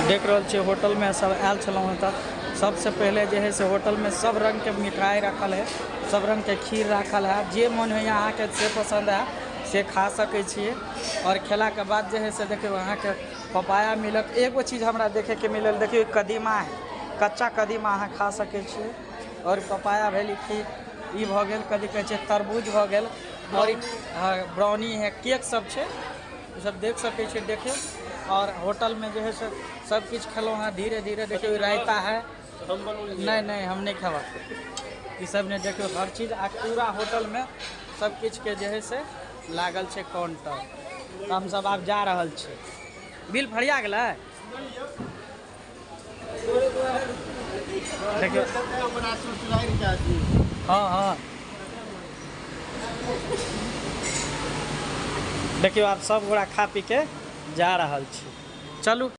देख रहल छियै होटल में सब आयल छलहुँ हँ तऽ सबसे पहले जे है से होटल में सब रंग के मिठाई रखल है, सब रंग के खीर रखल है। जे मन होइए अहाँके से पसंद है से खा सकै छियै। और खेला के बाद जे है से देखियो अहाँके पपाया मिलत। एगो चीज हमरा देखे के मिलल, देखियो कदीमा है, कच्चा कदीमा अहाँ खा सकै छियै। और पपाया भेल कि ई भऽ गेल, कथी कहै छै, तरबूज भऽ गेल। और ब्राउनी है, केक सब छै, सब देख सकै छियै। देखियो और होटल में जो है सब कुछ खेलों हैं धीरे धीरे। देखियो रायता है, नहीं हम नहीं खेबा ई सब ने। देखियो हर चीज आ पूरा होटल में सब कुछ के जो है से लागल छै काउंटर। तो हम सब आब जा रहल छी। बिल फरिया गेलै। देखियो हाँ देखियो आप सब गोरा खा पी के जा रहल छी। चलू।